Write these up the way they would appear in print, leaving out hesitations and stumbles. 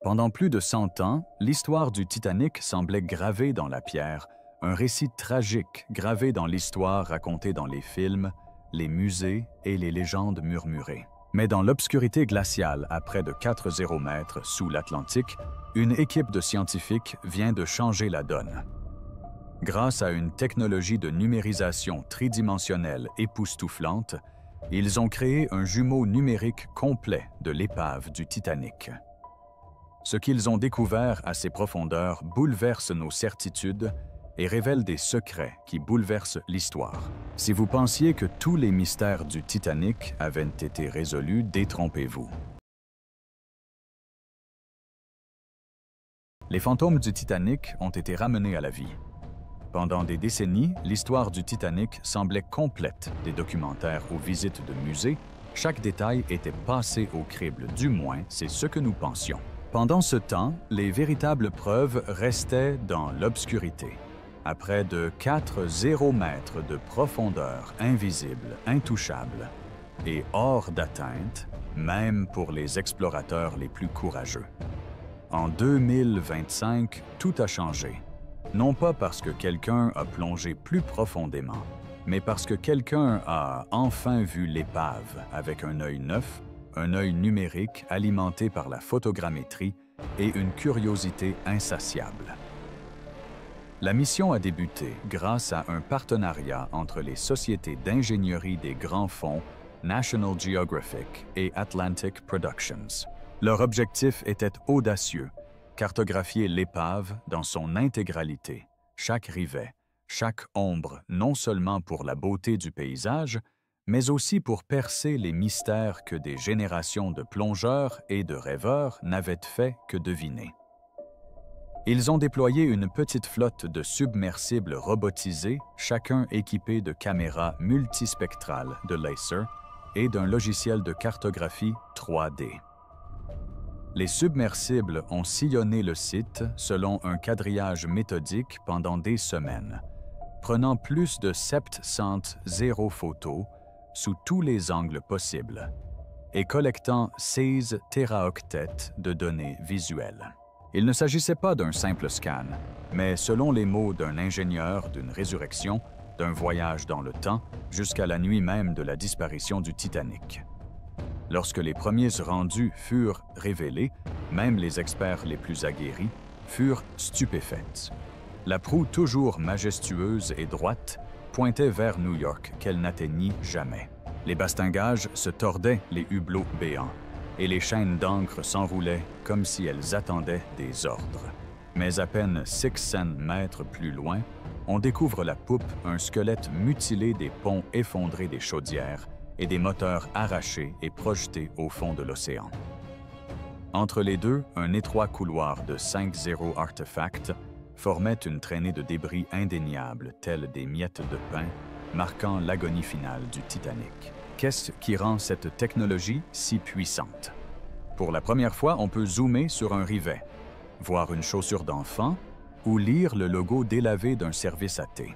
Pendant plus de 100 ans, l'histoire du Titanic semblait gravée dans la pierre, un récit tragique gravé dans l'histoire racontée dans les films, les musées et les légendes murmurées. Mais dans l'obscurité glaciale à près de 4,0 mètres sous l'Atlantique, une équipe de scientifiques vient de changer la donne. Grâce à une technologie de numérisation tridimensionnelle époustouflante, ils ont créé un jumeau numérique complet de l'épave du Titanic. Ce qu'ils ont découvert à ces profondeurs bouleverse nos certitudes et révèle des secrets qui bouleversent l'histoire. Si vous pensiez que tous les mystères du Titanic avaient été résolus, détrompez-vous. Les fantômes du Titanic ont été ramenés à la vie. Pendant des décennies, l'histoire du Titanic semblait complète. Des documentaires aux visites de musées, chaque détail était passé au crible, du moins c'est ce que nous pensions. Pendant ce temps, les véritables preuves restaient dans l'obscurité. À près de 4,0 mètres de profondeur invisible, intouchable et hors d'atteinte, même pour les explorateurs les plus courageux. En 2025, tout a changé. Non pas parce que quelqu'un a plongé plus profondément, mais parce que quelqu'un a enfin vu l'épave avec un œil neuf, un œil numérique alimenté par la photogrammétrie et une curiosité insatiable. La mission a débuté grâce à un partenariat entre les sociétés d'ingénierie des grands fonds National Geographic et Atlantic Productions. Leur objectif était audacieux, cartographier l'épave dans son intégralité, chaque rivet, chaque ombre, non seulement pour la beauté du paysage, mais aussi pour percer les mystères que des générations de plongeurs et de rêveurs n'avaient fait que deviner. Ils ont déployé une petite flotte de submersibles robotisés, chacun équipé de caméras multispectrales de laser et d'un logiciel de cartographie 3D. Les submersibles ont sillonné le site selon un quadrillage méthodique pendant des semaines, prenant plus de 700 photos sous tous les angles possibles et collectant 16 téraoctets de données visuelles. Il ne s'agissait pas d'un simple scan, mais selon les mots d'un ingénieur d'une résurrection, d'un voyage dans le temps jusqu'à la nuit même de la disparition du Titanic. Lorsque les premiers rendus furent révélés, même les experts les plus aguerris furent stupéfaits. La proue toujours majestueuse et droite pointait vers New York qu'elle n'atteignit jamais. Les bastingages se tordaient les hublots béants et les chaînes d'encre s'enroulaient comme si elles attendaient des ordres. Mais à peine 600 mètres plus loin, on découvre la poupe, un squelette mutilé des ponts effondrés des chaudières et des moteurs arrachés et projetés au fond de l'océan. Entre les deux, un étroit couloir de 5,0 artefacts formait une traînée de débris indéniables, tels des miettes de pain, marquant l'agonie finale du Titanic. Qu'est-ce qui rend cette technologie si puissante? Pour la première fois, on peut zoomer sur un rivet, voir une chaussure d'enfant ou lire le logo délavé d'un service à thé.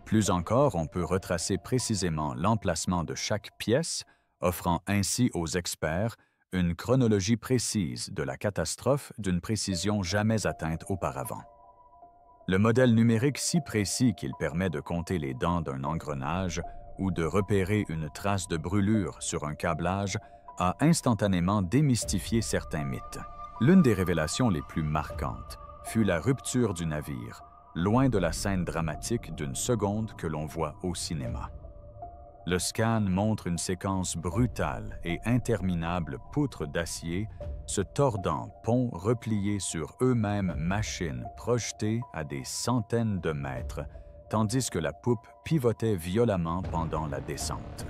Plus encore, on peut retracer précisément l'emplacement de chaque pièce, offrant ainsi aux experts une chronologie précise de la catastrophe d'une précision jamais atteinte auparavant. Le modèle numérique si précis qu'il permet de compter les dents d'un engrenage ou de repérer une trace de brûlure sur un câblage a instantanément démystifié certains mythes. L'une des révélations les plus marquantes fut la rupture du navire, loin de la scène dramatique d'une seconde que l'on voit au cinéma. Le scan montre une séquence brutale et interminable poutres d'acier se tordant, ponts repliés sur eux-mêmes, machines projetées à des centaines de mètres, tandis que la poupe pivotait violemment pendant la descente.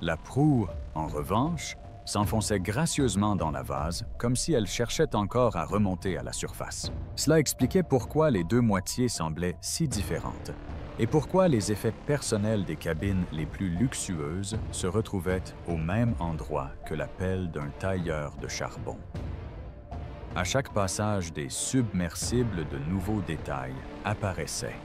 La proue, en revanche, s'enfonçait gracieusement dans la vase, comme si elle cherchait encore à remonter à la surface. Cela expliquait pourquoi les deux moitiés semblaient si différentes, et pourquoi les effets personnels des cabines les plus luxueuses se retrouvaient au même endroit que la pelle d'un tailleur de charbon. À chaque passage des submersibles, de nouveaux détails apparaissaient.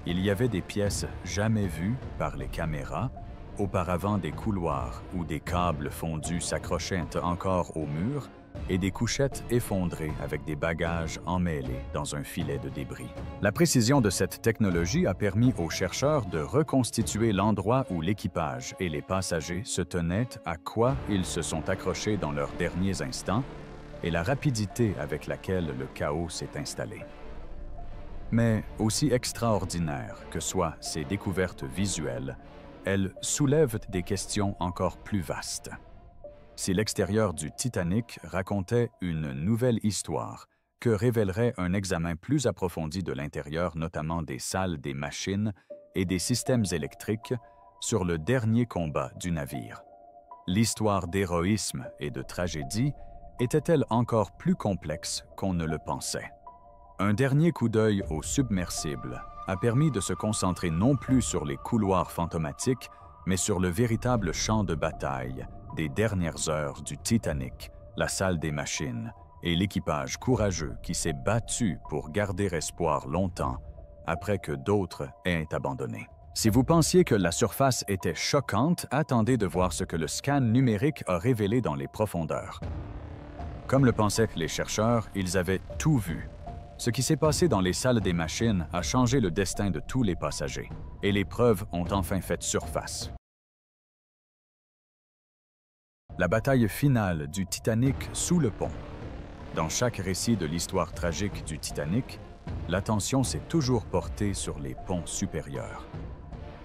Il y avait des pièces jamais vues par les caméras, auparavant des couloirs où des câbles fondus s'accrochaient encore au mur et des couchettes effondrées avec des bagages emmêlés dans un filet de débris. La précision de cette technologie a permis aux chercheurs de reconstituer l'endroit où l'équipage et les passagers se tenaient, à quoi ils se sont accrochés dans leurs derniers instants, et la rapidité avec laquelle le chaos s'est installé. Mais aussi extraordinaires que soient ces découvertes visuelles, elles soulèvent des questions encore plus vastes. Si l'extérieur du Titanic racontait une nouvelle histoire, que révélerait un examen plus approfondi de l'intérieur, notamment des salles des machines et des systèmes électriques, sur le dernier combat du navire? L'histoire d'héroïsme et de tragédie était-elle encore plus complexe qu'on ne le pensait? Un dernier coup d'œil au submersible a permis de se concentrer non plus sur les couloirs fantomatiques, mais sur le véritable champ de bataille des dernières heures du Titanic, la salle des machines et l'équipage courageux qui s'est battu pour garder espoir longtemps après que d'autres aient abandonné. Si vous pensiez que la surface était choquante, attendez de voir ce que le scan numérique a révélé dans les profondeurs. Comme le pensaient les chercheurs, ils avaient tout vu. Ce qui s'est passé dans les salles des machines a changé le destin de tous les passagers, et les preuves ont enfin fait surface. La bataille finale du Titanic sous le pont. Dans chaque récit de l'histoire tragique du Titanic, l'attention s'est toujours portée sur les ponts supérieurs.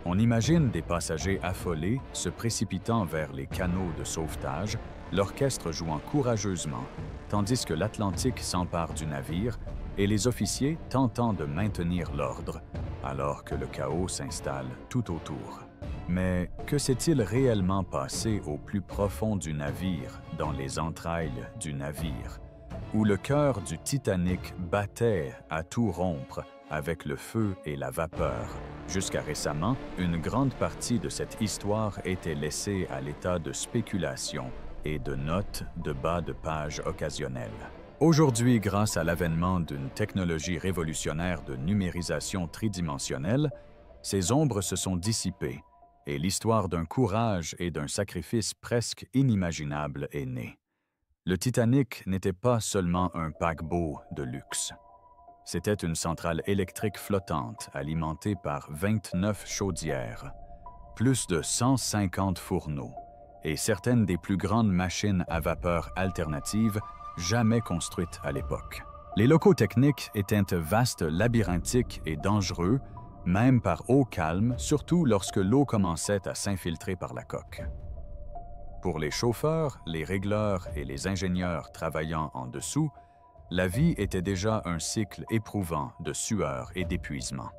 On imagine des passagers affolés se précipitant vers les canaux de sauvetage, l'orchestre jouant courageusement, tandis que l'Atlantique s'empare du navire et les officiers tentant de maintenir l'ordre, alors que le chaos s'installe tout autour. Mais que s'est-il réellement passé au plus profond du navire, dans les entrailles du navire, où le cœur du Titanic battait à tout rompre avec le feu et la vapeur? Jusqu'à récemment, une grande partie de cette histoire était laissée à l'état de spéculation et de notes de bas de page occasionnelles. Aujourd'hui, grâce à l'avènement d'une technologie révolutionnaire de numérisation tridimensionnelle, ces ombres se sont dissipées et l'histoire d'un courage et d'un sacrifice presque inimaginable est née. Le Titanic n'était pas seulement un paquebot de luxe. C'était une centrale électrique flottante alimentée par 29 chaudières, plus de 150 fourneaux et certaines des plus grandes machines à vapeur alternatives jamais construites à l'époque. Les locaux techniques étaient vastes, labyrinthiques et dangereux, même par eau calme, surtout lorsque l'eau commençait à s'infiltrer par la coque. Pour les chauffeurs, les régleurs et les ingénieurs travaillant en dessous, la vie était déjà un cycle éprouvant de sueur et d'épuisement.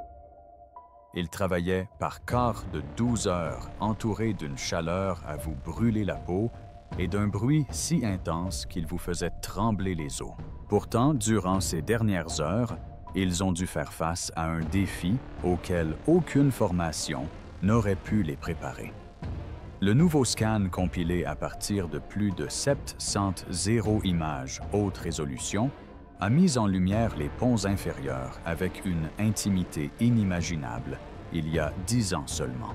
Ils travaillaient par quart de 12 heures, entourés d'une chaleur à vous brûler la peau et d'un bruit si intense qu'il vous faisait trembler les os. Pourtant, durant ces dernières heures, ils ont dû faire face à un défi auquel aucune formation n'aurait pu les préparer. Le nouveau scan compilé à partir de plus de 700 images haute résolution a mis en lumière les ponts inférieurs avec une intimité inimaginable il y a 10 ans seulement.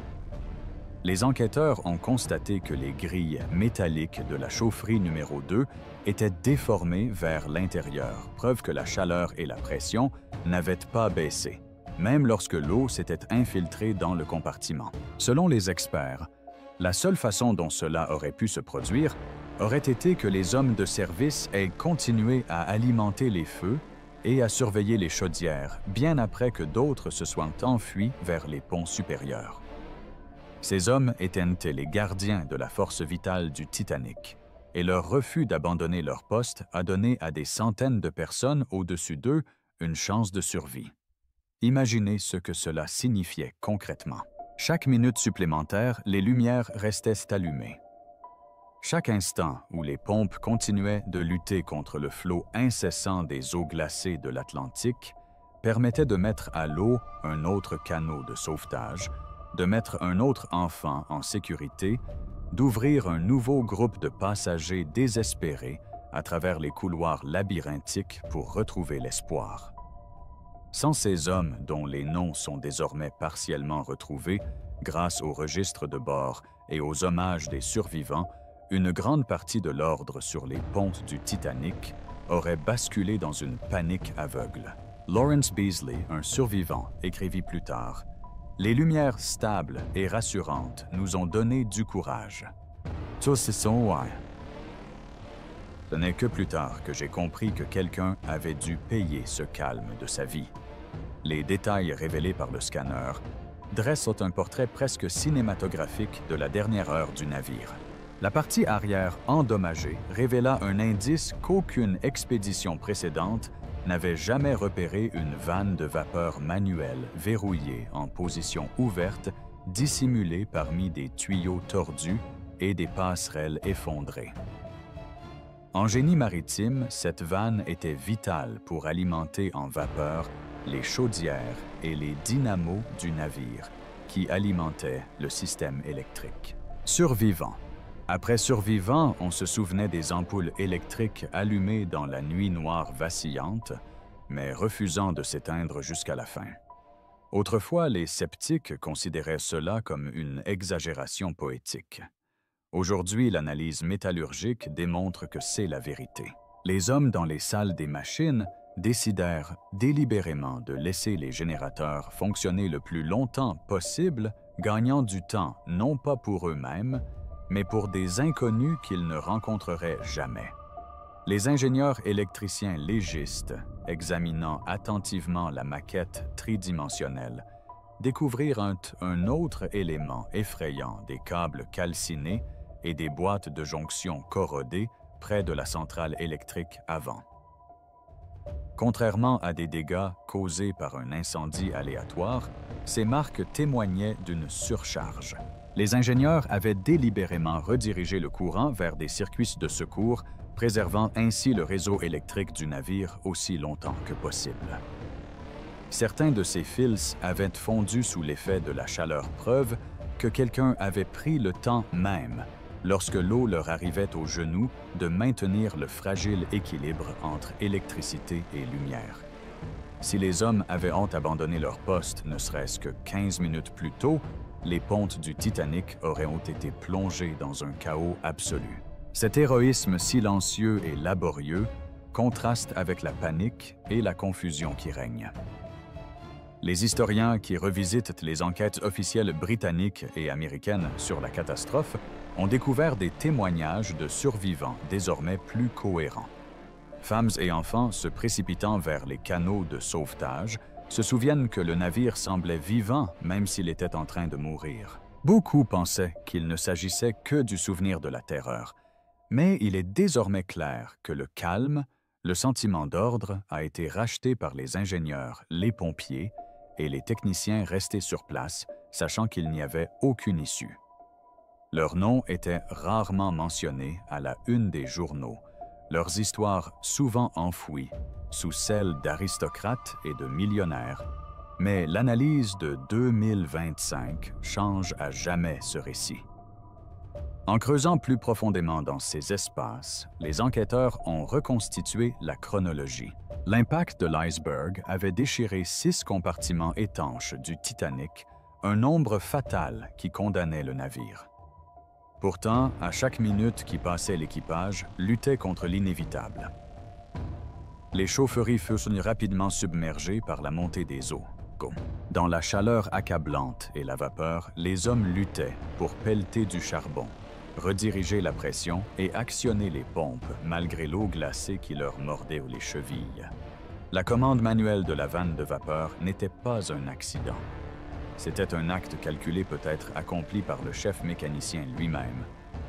Les enquêteurs ont constaté que les grilles métalliques de la chaufferie numéro 2 étaient déformées vers l'intérieur, preuve que la chaleur et la pression n'avaient pas baissé, même lorsque l'eau s'était infiltrée dans le compartiment. Selon les experts, la seule façon dont cela aurait pu se produire aurait été que les hommes de service aient continué à alimenter les feux et à surveiller les chaudières, bien après que d'autres se soient enfuis vers les ponts supérieurs. Ces hommes étaient les gardiens de la force vitale du Titanic, et leur refus d'abandonner leur poste a donné à des centaines de personnes au-dessus d'eux une chance de survie. Imaginez ce que cela signifiait concrètement. Chaque minute supplémentaire, les lumières restaient allumées. Chaque instant où les pompes continuaient de lutter contre le flot incessant des eaux glacées de l'Atlantique permettait de mettre à l'eau un autre canot de sauvetage, de mettre un autre enfant en sécurité, d'ouvrir un nouveau groupe de passagers désespérés à travers les couloirs labyrinthiques pour retrouver l'espoir. Sans ces hommes dont les noms sont désormais partiellement retrouvés grâce aux registres de bord et aux hommages des survivants, une grande partie de l'ordre sur les pontes du Titanic aurait basculé dans une panique aveugle. Lawrence Beasley, un survivant, écrivit plus tard « Les lumières stables et rassurantes nous ont donné du courage. » Ce n'est que plus tard que j'ai compris que quelqu'un avait dû payer ce calme de sa vie. Les détails révélés par le scanner dressent un portrait presque cinématographique de la dernière heure du navire. La partie arrière endommagée révéla un indice qu'aucune expédition précédente n'avait jamais repéré une vanne de vapeur manuelle verrouillée en position ouverte, dissimulée parmi des tuyaux tordus et des passerelles effondrées. En génie maritime, cette vanne était vitale pour alimenter en vapeur les chaudières et les dynamos du navire qui alimentaient le système électrique. Survivant. Après Survivant, on se souvenait des ampoules électriques allumées dans la nuit noire vacillante, mais refusant de s'éteindre jusqu'à la fin. Autrefois, les sceptiques considéraient cela comme une exagération poétique. Aujourd'hui, l'analyse métallurgique démontre que c'est la vérité. Les hommes dans les salles des machines décidèrent délibérément de laisser les générateurs fonctionner le plus longtemps possible, gagnant du temps non pas pour eux-mêmes, mais pour des inconnus qu'ils ne rencontreraient jamais. Les ingénieurs électriciens légistes, examinant attentivement la maquette tridimensionnelle, découvrirent un autre élément effrayant des câbles calcinés et des boîtes de jonction corrodées près de la centrale électrique avant. Contrairement à des dégâts causés par un incendie aléatoire, ces marques témoignaient d'une surcharge. Les ingénieurs avaient délibérément redirigé le courant vers des circuits de secours, préservant ainsi le réseau électrique du navire aussi longtemps que possible. Certains de ces fils avaient fondu sous l'effet de la chaleur, preuve que quelqu'un avait pris le temps même, lorsque l'eau leur arrivait aux genoux, de maintenir le fragile équilibre entre électricité et lumière. Si les hommes avaient abandonné leur poste ne serait-ce que 15 minutes plus tôt, les pontes du Titanic auraient été plongées dans un chaos absolu. Cet héroïsme silencieux et laborieux contraste avec la panique et la confusion qui règnent. Les historiens qui revisitent les enquêtes officielles britanniques et américaines sur la catastrophe ont découvert des témoignages de survivants désormais plus cohérents. Femmes et enfants se précipitant vers les canaux de sauvetage se souviennent que le navire semblait vivant même s'il était en train de mourir. Beaucoup pensaient qu'il ne s'agissait que du souvenir de la terreur, mais il est désormais clair que le calme, le sentiment d'ordre a été racheté par les ingénieurs, les pompiers et les techniciens restés sur place, sachant qu'il n'y avait aucune issue. Leurs noms étaient rarement mentionnés à la une des journaux, leurs histoires souvent enfouies sous celles d'aristocrates et de millionnaires, mais l'analyse de 2025 change à jamais ce récit. En creusant plus profondément dans ces espaces, les enquêteurs ont reconstitué la chronologie. L'impact de l'iceberg avait déchiré 6 compartiments étanches du Titanic, un nombre fatal qui condamnait le navire. Pourtant, à chaque minute qui passait, l'équipage luttait contre l'inévitable. Les chaufferies furent rapidement submergées par la montée des eaux. Dans la chaleur accablante et la vapeur, les hommes luttaient pour pelleter du charbon, rediriger la pression et actionner les pompes malgré l'eau glacée qui leur mordait les chevilles. La commande manuelle de la vanne de vapeur n'était pas un accident. C'était un acte calculé peut-être accompli par le chef mécanicien lui-même,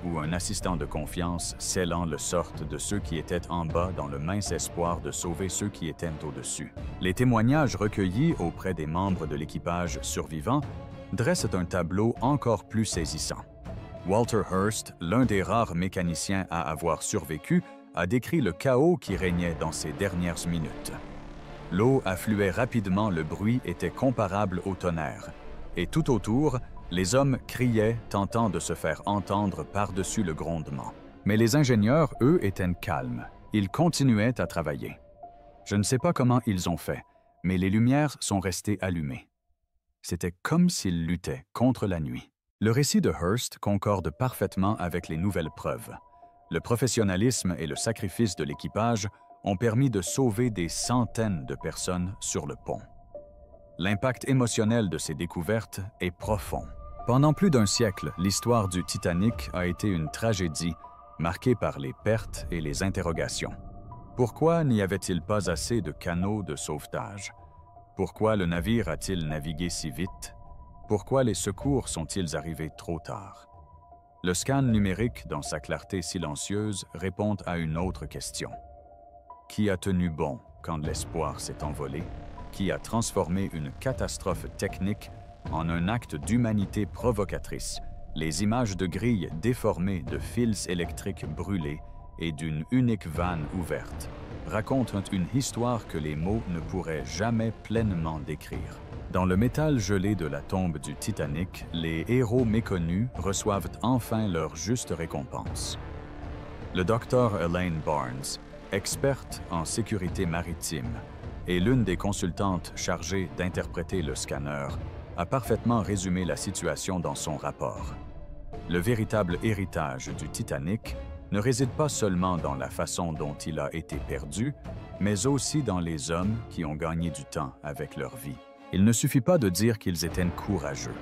ou un assistant de confiance scellant le sort de ceux qui étaient en bas dans le mince espoir de sauver ceux qui étaient au-dessus. Les témoignages recueillis auprès des membres de l'équipage survivant dressent un tableau encore plus saisissant. Walter Hurst, l'un des rares mécaniciens à avoir survécu, a décrit le chaos qui régnait dans ces dernières minutes. L'eau affluait rapidement, le bruit était comparable au tonnerre. Et tout autour, les hommes criaient, tentant de se faire entendre par-dessus le grondement. Mais les ingénieurs, eux, étaient calmes. Ils continuaient à travailler. Je ne sais pas comment ils ont fait, mais les lumières sont restées allumées. C'était comme s'ils luttaient contre la nuit. Le récit de Hearst concorde parfaitement avec les nouvelles preuves. Le professionnalisme et le sacrifice de l'équipage ont permis de sauver des centaines de personnes sur le pont. L'impact émotionnel de ces découvertes est profond. Pendant plus d'un siècle, l'histoire du Titanic a été une tragédie marquée par les pertes et les interrogations. Pourquoi n'y avait-il pas assez de canaux de sauvetage? Pourquoi le navire a-t-il navigué si vite? Pourquoi les secours sont-ils arrivés trop tard? Le scan numérique, dans sa clarté silencieuse, répond à une autre question. Qui a tenu bon quand l'espoir s'est envolé? Qui a transformé une catastrophe technique en un acte d'humanité provocatrice? Les images de grilles déformées, de fils électriques brûlés et d'une unique vanne ouverte racontent une histoire que les mots ne pourraient jamais pleinement décrire. Dans le métal gelé de la tombe du Titanic, les héros méconnus reçoivent enfin leur juste récompense. Le docteur Elaine Barnes, experte en sécurité maritime et l'une des consultantes chargées d'interpréter le scanner, a parfaitement résumé la situation dans son rapport. Le véritable héritage du Titanic ne réside pas seulement dans la façon dont il a été perdu, mais aussi dans les hommes qui ont gagné du temps avec leur vie. Il ne suffit pas de dire qu'ils étaient courageux.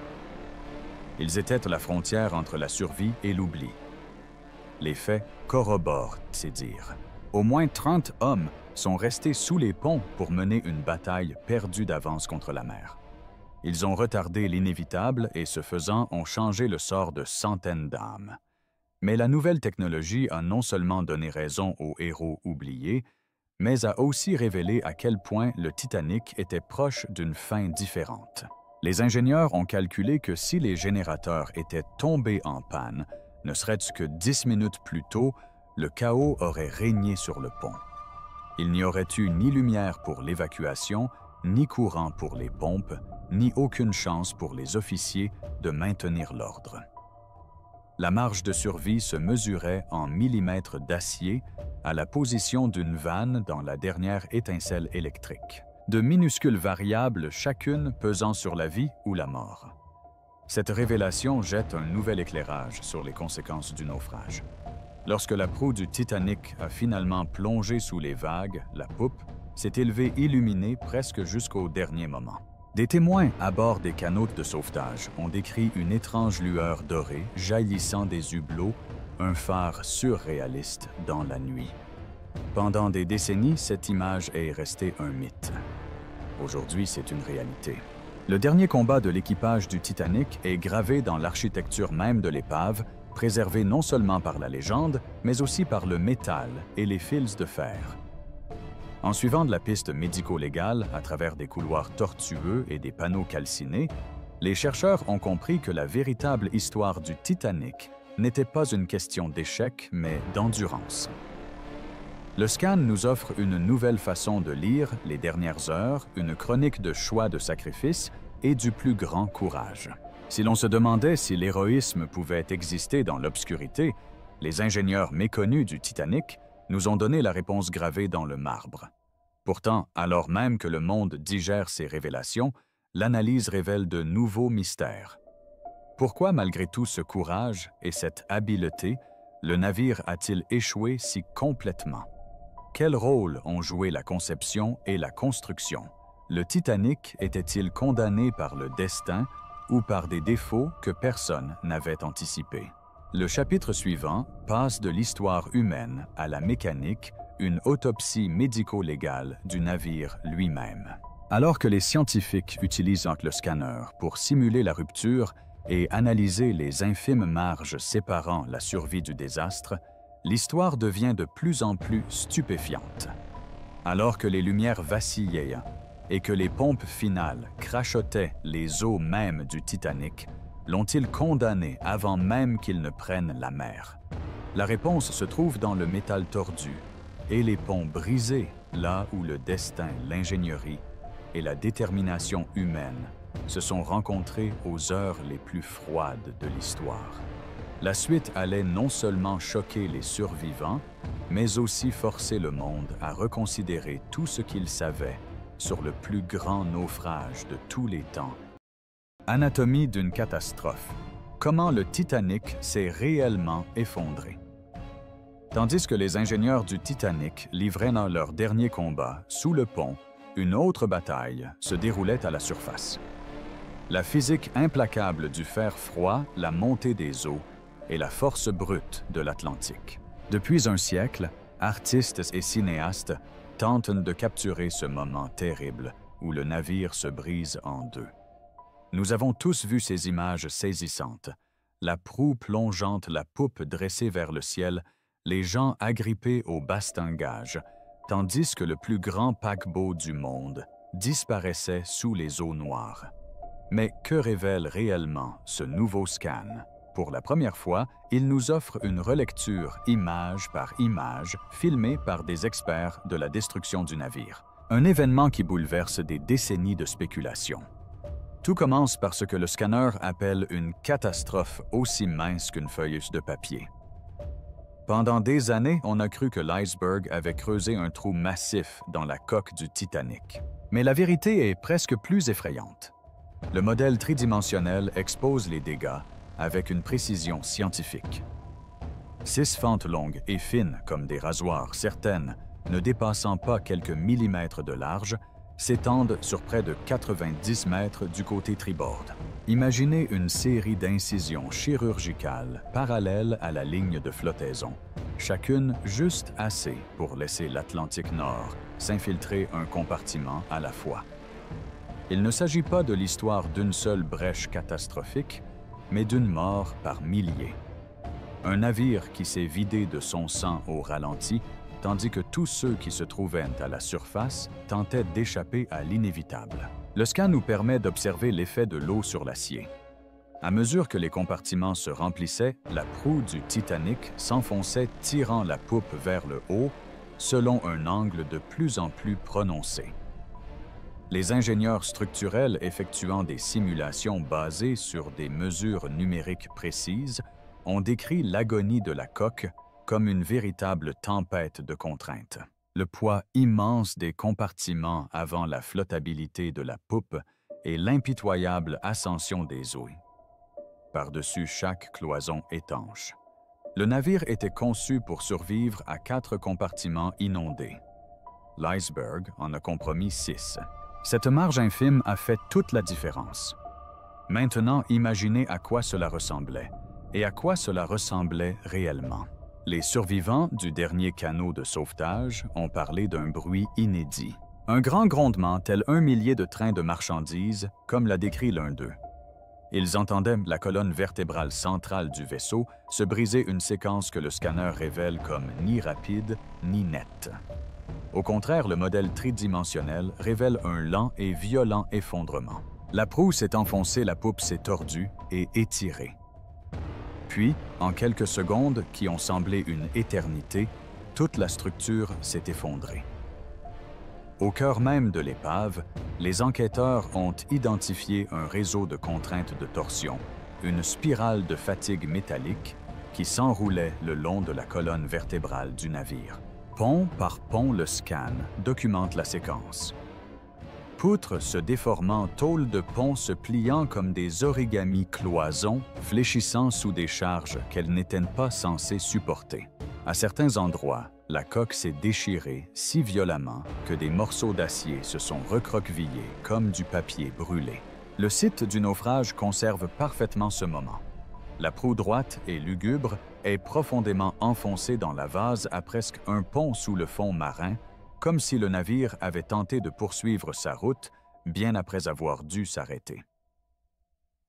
Ils étaient à la frontière entre la survie et l'oubli. Les faits corroborent ces dires. Au moins 30 hommes sont restés sous les ponts pour mener une bataille perdue d'avance contre la mer. Ils ont retardé l'inévitable et, ce faisant, ont changé le sort de centaines d'âmes. Mais la nouvelle technologie a non seulement donné raison aux héros oubliés, mais a aussi révélé à quel point le Titanic était proche d'une fin différente. Les ingénieurs ont calculé que si les générateurs étaient tombés en panne, ne serait-ce que 10 minutes plus tôt, le chaos aurait régné sur le pont. Il n'y aurait eu ni lumière pour l'évacuation, ni courant pour les pompes, ni aucune chance pour les officiers de maintenir l'ordre. La marge de survie se mesurait en millimètres d'acier à la position d'une vanne dans la dernière étincelle électrique. De minuscules variables, chacune pesant sur la vie ou la mort. Cette révélation jette un nouvel éclairage sur les conséquences du naufrage. Lorsque la proue du Titanic a finalement plongé sous les vagues, la poupe s'est élevée illuminée presque jusqu'au dernier moment. Des témoins à bord des canots de sauvetage ont décrit une étrange lueur dorée jaillissant des hublots, un phare surréaliste dans la nuit. Pendant des décennies, cette image est restée un mythe. Aujourd'hui, c'est une réalité. Le dernier combat de l'équipage du Titanic est gravé dans l'architecture même de l'épave, préservée non seulement par la légende, mais aussi par le métal et les fils de fer. En suivant de la piste médico-légale à travers des couloirs tortueux et des panneaux calcinés, les chercheurs ont compris que la véritable histoire du Titanic n'était pas une question d'échec, mais d'endurance. Le scan nous offre une nouvelle façon de lire les dernières heures, une chronique de choix de sacrifice et du plus grand courage. Si l'on se demandait si l'héroïsme pouvait exister dans l'obscurité, les ingénieurs méconnus du Titanic nous ont donné la réponse gravée dans le marbre. Pourtant, alors même que le monde digère ces révélations, l'analyse révèle de nouveaux mystères. Pourquoi, malgré tout ce courage et cette habileté, le navire a-t-il échoué si complètement? Quel rôle ont joué la conception et la construction? Le Titanic était-il condamné par le destin ou par des défauts que personne n'avait anticipés? Le chapitre suivant passe de l'histoire humaine à la mécanique, une autopsie médico-légale du navire lui-même. Alors que les scientifiques utilisent le scanner pour simuler la rupture et analyser les infimes marges séparant la survie du désastre, l'histoire devient de plus en plus stupéfiante. Alors que les lumières vacillaient et que les pompes finales crachotaient les eaux mêmes du Titanic, l'ont-ils condamné avant même qu'il ne prenne la mer? La réponse se trouve dans le métal tordu et les ponts brisés, là où le destin, l'ingénierie et la détermination humaine se sont rencontrés aux heures les plus froides de l'histoire. La suite allait non seulement choquer les survivants, mais aussi forcer le monde à reconsidérer tout ce qu'il savait sur le plus grand naufrage de tous les temps. Anatomie d'une catastrophe. comment le Titanic s'est réellement effondré. Tandis que les ingénieurs du Titanic livraient dans leur dernier combat sous le pont, une autre bataille se déroulait à la surface. La physique implacable du fer froid, la montée des eaux et la force brute de l'Atlantique. Depuis un siècle, artistes et cinéastes tentent de capturer ce moment terrible où le navire se brise en deux. Nous avons tous vu ces images saisissantes, la proue plongeante, la poupe dressée vers le ciel, les gens agrippés au bastingage, tandis que le plus grand paquebot du monde disparaissait sous les eaux noires. Mais que révèle réellement ce nouveau scan? Pour la première fois, il nous offre une relecture image par image, filmée par des experts de la destruction du navire. Un événement qui bouleverse des décennies de spéculation. Tout commence par ce que le scanner appelle une catastrophe aussi mince qu'une feuille de papier. Pendant des années, on a cru que l'iceberg avait creusé un trou massif dans la coque du Titanic. Mais la vérité est presque plus effrayante. Le modèle tridimensionnel expose les dégâts avec une précision scientifique. 6 fentes longues et fines comme des rasoirs, certaines ne dépassant pas quelques millimètres de large, s'étendent sur près de 90 mètres du côté tribord. Imaginez une série d'incisions chirurgicales parallèles à la ligne de flottaison, chacune juste assez pour laisser l'Atlantique Nord s'infiltrer un compartiment à la fois. Il ne s'agit pas de l'histoire d'une seule brèche catastrophique, mais d'une mort par milliers. Un navire qui s'est vidé de son sang au ralenti, tandis que tous ceux qui se trouvaient à la surface tentaient d'échapper à l'inévitable. Le scan nous permet d'observer l'effet de l'eau sur l'acier. À mesure que les compartiments se remplissaient, la proue du Titanic s'enfonçait, tirant la poupe vers le haut, selon un angle de plus en plus prononcé. Les ingénieurs structurels effectuant des simulations basées sur des mesures numériques précises ont décrit l'agonie de la coque comme une véritable tempête de contraintes. Le poids immense des compartiments avant la flottabilité de la poupe et l'impitoyable ascension des eaux. Par-dessus chaque cloison étanche. Le navire était conçu pour survivre à 4 compartiments inondés. L'iceberg en a compromis 6. Cette marge infime a fait toute la différence. Maintenant, imaginez à quoi cela ressemblait et à quoi cela ressemblait réellement. Les survivants du dernier canot de sauvetage ont parlé d'un bruit inédit. Un grand grondement tel 1 millier de trains de marchandises, comme l'a décrit l'un d'eux. Ils entendaient la colonne vertébrale centrale du vaisseau se briser, une séquence que le scanner révèle comme ni rapide ni nette. Au contraire, le modèle tridimensionnel révèle un lent et violent effondrement. La proue s'est enfoncée, la poupe s'est tordue et étirée. Puis, en quelques secondes qui ont semblé une éternité, toute la structure s'est effondrée. Au cœur même de l'épave, les enquêteurs ont identifié un réseau de contraintes de torsion, une spirale de fatigue métallique qui s'enroulait le long de la colonne vertébrale du navire. Pont par pont, le scan documente la séquence. Poutres se déformant, tôles de pont se pliant comme des origamis, cloisons fléchissant sous des charges qu'elles n'étaient pas censées supporter. À certains endroits, la coque s'est déchirée si violemment que des morceaux d'acier se sont recroquevillés comme du papier brûlé. Le site du naufrage conserve parfaitement ce moment. La proue droite et lugubre est profondément enfoncée dans la vase à presque un pont sous le fond marin, comme si le navire avait tenté de poursuivre sa route bien après avoir dû s'arrêter.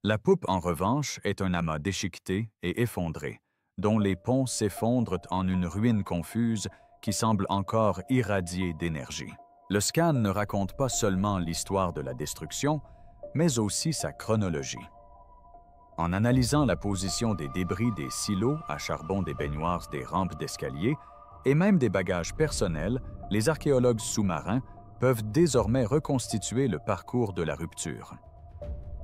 La poupe, en revanche, est un amas déchiqueté et effondré, dont les ponts s'effondrent en une ruine confuse qui semble encore irradier d'énergie. Le scan ne raconte pas seulement l'histoire de la destruction, mais aussi sa chronologie. En analysant la position des débris des silos à charbon, des baignoires, des rampes d'escalier et même des bagages personnels, les archéologues sous-marins peuvent désormais reconstituer le parcours de la rupture.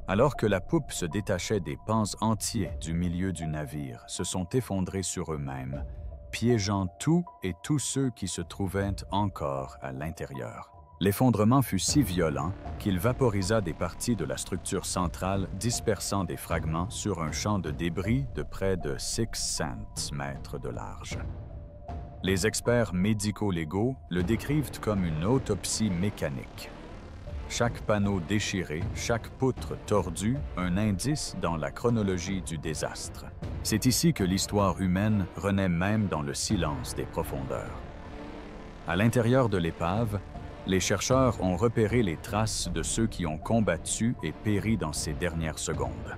Alors que la poupe se détachait, des pans entiers du milieu du navire se sont effondrés sur eux-mêmes, piégeant tout et tous ceux qui se trouvaient encore à l'intérieur. L'effondrement fut si violent qu'il vaporisa des parties de la structure centrale, dispersant des fragments sur un champ de débris de près de 600 mètres de large. Les experts médico-légaux le décrivent comme une autopsie mécanique. Chaque panneau déchiré, chaque poutre tordue, un indice dans la chronologie du désastre. C'est ici que l'histoire humaine renaît même dans le silence des profondeurs. À l'intérieur de l'épave, les chercheurs ont repéré les traces de ceux qui ont combattu et péri dans ces dernières secondes.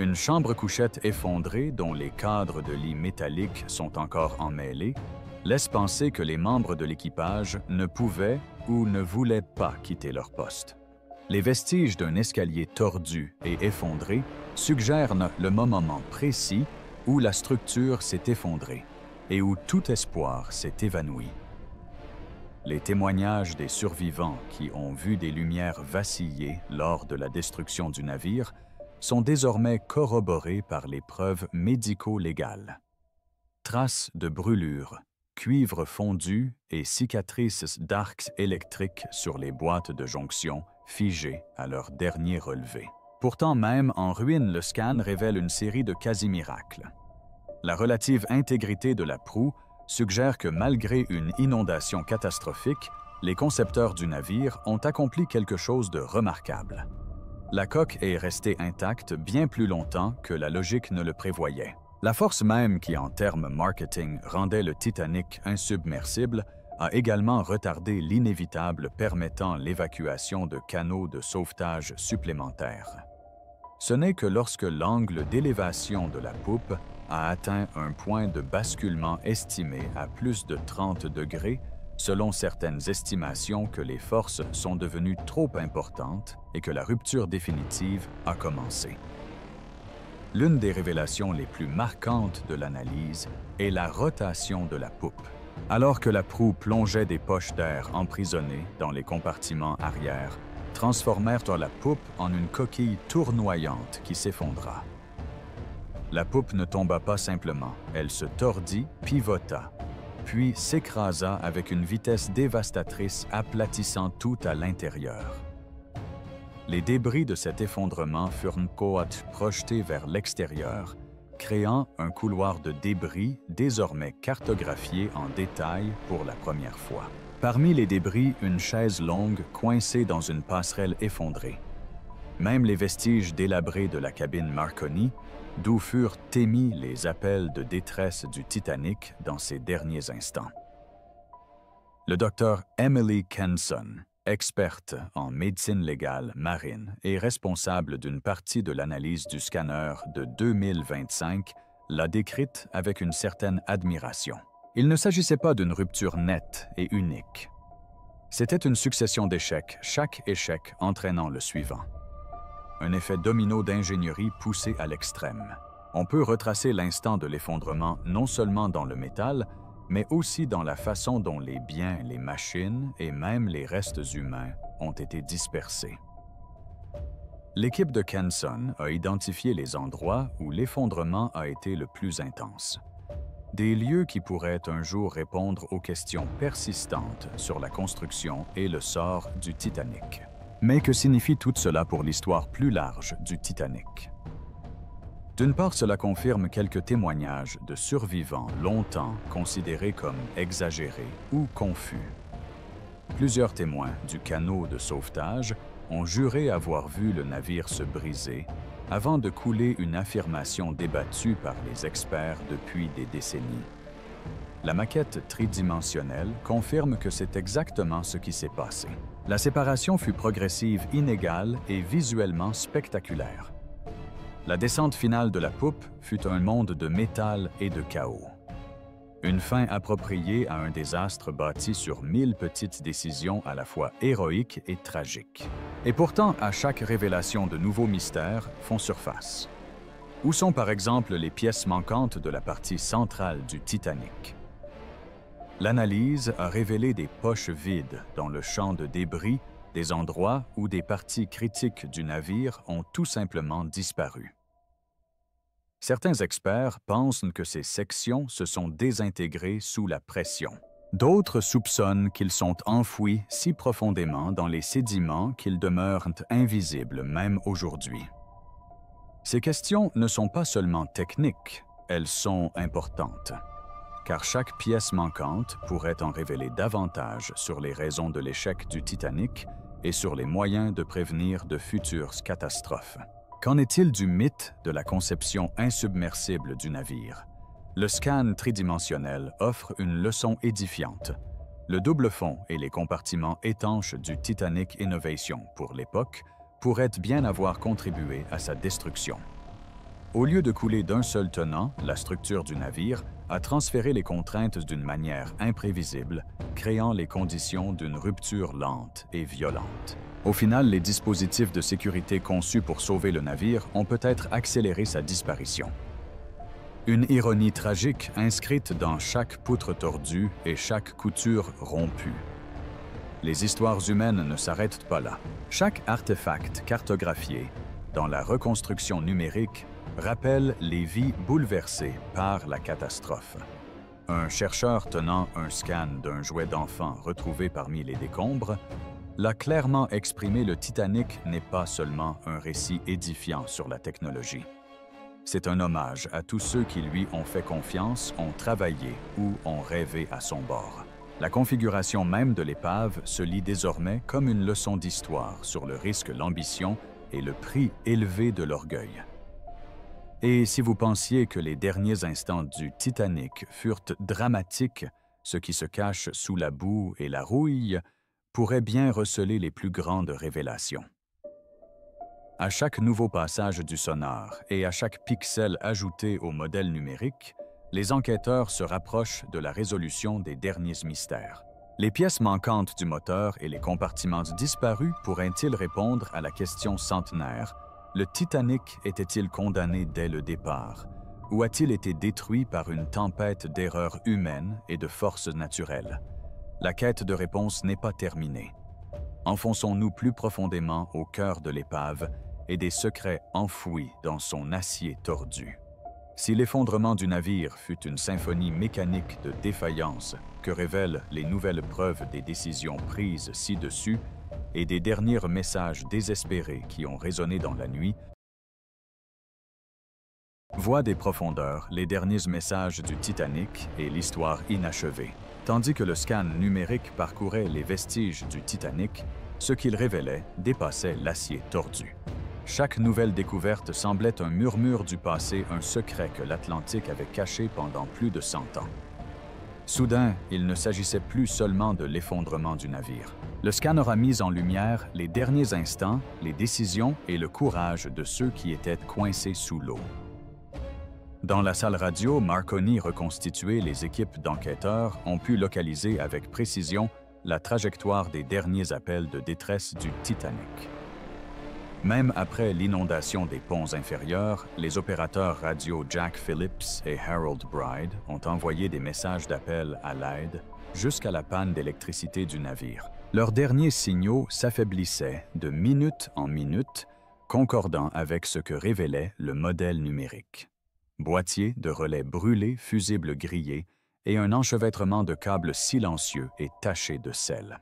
Une chambre-couchette effondrée dont les cadres de lit métalliques sont encore emmêlés laisse penser que les membres de l'équipage ne pouvaient ou ne voulaient pas quitter leur poste. Les vestiges d'un escalier tordu et effondré suggèrent le moment précis où la structure s'est effondrée et où tout espoir s'est évanoui. Les témoignages des survivants qui ont vu des lumières vaciller lors de la destruction du navire sont désormais corroborés par les preuves médico-légales. Traces de brûlures, cuivre fondu et cicatrices d'arcs électriques sur les boîtes de jonction figées à leur dernier relevé. Pourtant, même en ruine, le scan révèle une série de quasi-miracles. La relative intégrité de la proue suggère que malgré une inondation catastrophique, les concepteurs du navire ont accompli quelque chose de remarquable. La coque est restée intacte bien plus longtemps que la logique ne le prévoyait. La force même qui, en termes marketing, rendait le Titanic insubmersible a également retardé l'inévitable permettant l'évacuation de canaux de sauvetage supplémentaires. Ce n'est que lorsque l'angle d'élévation de la poupe a atteint un point de basculement estimé à plus de 30 degrés, selon certaines estimations, que les forces sont devenues trop importantes et que la rupture définitive a commencé. L'une des révélations les plus marquantes de l'analyse est la rotation de la poupe. Alors que la proue plongeait des poches d'air emprisonnées dans les compartiments arrière, transformèrent la poupe en une coquille tournoyante qui s'effondra. La poupe ne tomba pas simplement, elle se tordit, pivota, puis s'écrasa avec une vitesse dévastatrice, aplatissant tout à l'intérieur. Les débris de cet effondrement furent projetés vers l'extérieur, créant un couloir de débris désormais cartographié en détail pour la première fois. Parmi les débris, une chaise longue coincée dans une passerelle effondrée. Même les vestiges délabrés de la cabine Marconi, d'où furent émis les appels de détresse du Titanic dans ses derniers instants. Le docteur Emily Kenson, experte en médecine légale marine et responsable d'une partie de l'analyse du scanner de 2025, l'a décrite avec une certaine admiration. Il ne s'agissait pas d'une rupture nette et unique. C'était une succession d'échecs, chaque échec entraînant le suivant. Un effet domino d'ingénierie poussé à l'extrême. On peut retracer l'instant de l'effondrement non seulement dans le métal, mais aussi dans la façon dont les biens, les machines et même les restes humains ont été dispersés. L'équipe de Kenson a identifié les endroits où l'effondrement a été le plus intense. Des lieux qui pourraient un jour répondre aux questions persistantes sur la construction et le sort du Titanic. Mais que signifie tout cela pour l'histoire plus large du Titanic? D'une part, cela confirme quelques témoignages de survivants longtemps considérés comme exagérés ou confus. Plusieurs témoins du canot de sauvetage ont juré avoir vu le navire se briser avant de couler une affirmation débattue par les experts depuis des décennies. La maquette tridimensionnelle confirme que c'est exactement ce qui s'est passé. La séparation fut progressive, inégale et visuellement spectaculaire. La descente finale de la poupe fut un monde de métal et de chaos. Une fin appropriée à un désastre bâti sur 1000 petites décisions à la fois héroïques et tragiques. Et pourtant, à chaque révélation, de nouveaux mystères font surface. Où sont par exemple les pièces manquantes de la partie centrale du Titanic? L'analyse a révélé des poches vides dans le champ de débris, des endroits où des parties critiques du navire ont tout simplement disparu. Certains experts pensent que ces sections se sont désintégrées sous la pression. D'autres soupçonnent qu'ils sont enfouis si profondément dans les sédiments qu'ils demeurent invisibles même aujourd'hui. Ces questions ne sont pas seulement techniques, elles sont importantes, car chaque pièce manquante pourrait en révéler davantage sur les raisons de l'échec du Titanic et sur les moyens de prévenir de futures catastrophes. Qu'en est-il du mythe de la conception insubmersible du navire? Le scan tridimensionnel offre une leçon édifiante. Le double fond et les compartiments étanches du Titanic Innovation pour l'époque pourraient bien avoir contribué à sa destruction. Au lieu de couler d'un seul tenant, la structure du navire a transféré les contraintes d'une manière imprévisible, créant les conditions d'une rupture lente et violente. Au final, les dispositifs de sécurité conçus pour sauver le navire ont peut-être accéléré sa disparition. Une ironie tragique inscrite dans chaque poutre tordue et chaque couture rompue. Les histoires humaines ne s'arrêtent pas là. Chaque artefact cartographié dans la reconstruction numérique rappelle les vies bouleversées par la catastrophe. Un chercheur tenant un scan d'un jouet d'enfant retrouvé parmi les décombres l'a clairement exprimé: le Titanic n'est pas seulement un récit édifiant sur la technologie. C'est un hommage à tous ceux qui lui ont fait confiance, ont travaillé ou ont rêvé à son bord. La configuration même de l'épave se lit désormais comme une leçon d'histoire sur le risque, l'ambition et le prix élevé de l'orgueil. Et si vous pensiez que les derniers instants du Titanic furent dramatiques, ce qui se cache sous la boue et la rouille pourrait bien receler les plus grandes révélations. À chaque nouveau passage du sonar et à chaque pixel ajouté au modèle numérique, les enquêteurs se rapprochent de la résolution des derniers mystères. Les pièces manquantes du moteur et les compartiments disparus pourraient-ils répondre à la question centenaire: le Titanic était-il condamné dès le départ, ou a-t-il été détruit par une tempête d'erreurs humaines et de forces naturelles? La quête de réponse n'est pas terminée. Enfonçons-nous plus profondément au cœur de l'épave et des secrets enfouis dans son acier tordu. Si l'effondrement du navire fut une symphonie mécanique de défaillance que révèlent les nouvelles preuves des décisions prises ci-dessus et des derniers messages désespérés qui ont résonné dans la nuit, Voix des profondeurs, les derniers messages du Titanic et l'histoire inachevée. Tandis que le scan numérique parcourait les vestiges du Titanic, ce qu'il révélait dépassait l'acier tordu. Chaque nouvelle découverte semblait un murmure du passé, un secret que l'Atlantique avait caché pendant plus de 100 ans. Soudain, il ne s'agissait plus seulement de l'effondrement du navire. Le scan aura mis en lumière les derniers instants, les décisions et le courage de ceux qui étaient coincés sous l'eau. Dans la salle radio, Marconi reconstituée, les équipes d'enquêteurs ont pu localiser avec précision la trajectoire des derniers appels de détresse du Titanic. Même après l'inondation des ponts inférieurs, les opérateurs radio Jack Phillips et Harold Bride ont envoyé des messages d'appel à l'aide jusqu'à la panne d'électricité du navire. Leurs derniers signaux s'affaiblissaient de minute en minute, concordant avec ce que révélait le modèle numérique. Boîtier de relais brûlés, fusibles grillés et un enchevêtrement de câbles silencieux et tachés de sel.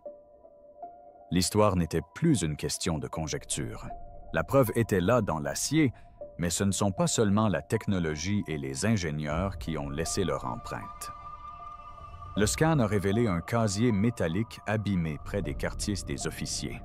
L'histoire n'était plus une question de conjecture. La preuve était là dans l'acier, mais ce ne sont pas seulement la technologie et les ingénieurs qui ont laissé leur empreinte. Le scan a révélé un casier métallique abîmé près des quartiers des officiers.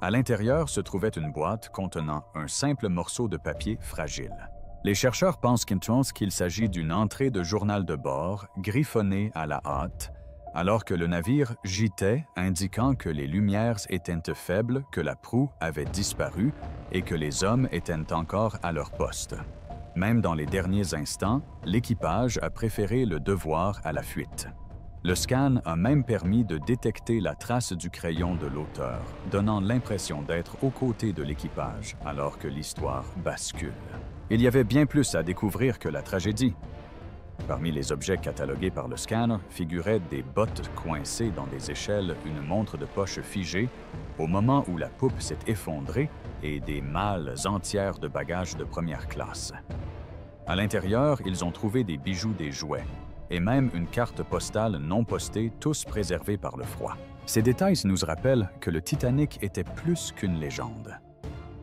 À l'intérieur se trouvait une boîte contenant un simple morceau de papier fragile. Les chercheurs pensent qu'il s'agit d'une entrée de journal de bord griffonnée à la hâte, alors que le navire gîtait, indiquant que les lumières étaient faibles, que la proue avait disparu et que les hommes étaient encore à leur poste. Même dans les derniers instants, l'équipage a préféré le devoir à la fuite. Le scan a même permis de détecter la trace du crayon de l'auteur, donnant l'impression d'être aux côtés de l'équipage alors que l'histoire bascule. Il y avait bien plus à découvrir que la tragédie. Parmi les objets catalogués par le scanner figuraient des bottes coincées dans des échelles, une montre de poche figée au moment où la poupe s'est effondrée et des malles entières de bagages de première classe. À l'intérieur, ils ont trouvé des bijoux, des jouets et même une carte postale non postée, tous préservés par le froid. Ces détails nous rappellent que le Titanic était plus qu'une légende.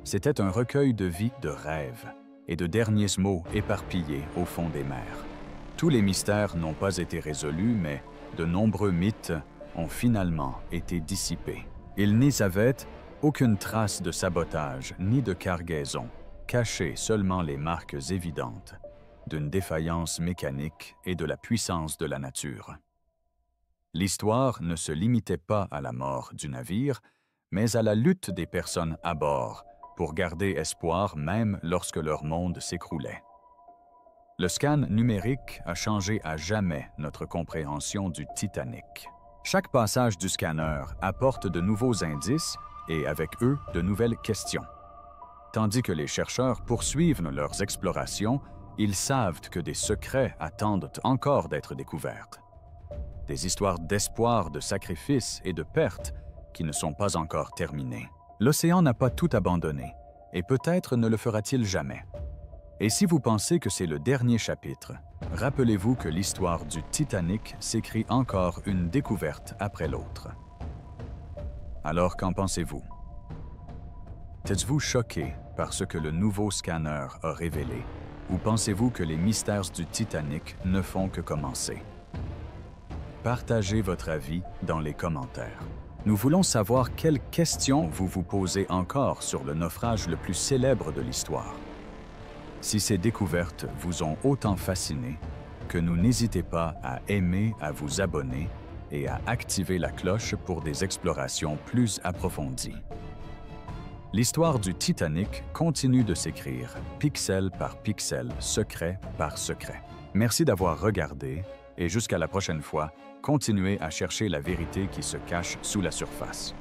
C'était un recueil de vie de rêves et de derniers mots éparpillés au fond des mers. Tous les mystères n'ont pas été résolus, mais de nombreux mythes ont finalement été dissipés. Il n'y avait aucune trace de sabotage ni de cargaison, cachées seulement les marques évidentes d'une défaillance mécanique et de la puissance de la nature. L'histoire ne se limitait pas à la mort du navire, mais à la lutte des personnes à bord pour garder espoir même lorsque leur monde s'écroulait. Le scan numérique a changé à jamais notre compréhension du Titanic. Chaque passage du scanner apporte de nouveaux indices et avec eux de nouvelles questions. Tandis que les chercheurs poursuivent leurs explorations, ils savent que des secrets attendent encore d'être découverts. Des histoires d'espoir, de sacrifice et de perte qui ne sont pas encore terminées. L'océan n'a pas tout abandonné, et peut-être ne le fera-t-il jamais. Et si vous pensez que c'est le dernier chapitre, rappelez-vous que l'histoire du Titanic s'écrit encore une découverte après l'autre. Alors, qu'en pensez-vous? Êtes-vous choqué par ce que le nouveau scanner a révélé, ou pensez-vous que les mystères du Titanic ne font que commencer? Partagez votre avis dans les commentaires. Nous voulons savoir quelles questions vous vous posez encore sur le naufrage le plus célèbre de l'histoire. Si ces découvertes vous ont autant fasciné, que nous n'hésitez pas à aimer, à vous abonner et à activer la cloche pour des explorations plus approfondies. L'histoire du Titanic continue de s'écrire, pixel par pixel, secret par secret. Merci d'avoir regardé et jusqu'à la prochaine fois, continuez à chercher la vérité qui se cache sous la surface.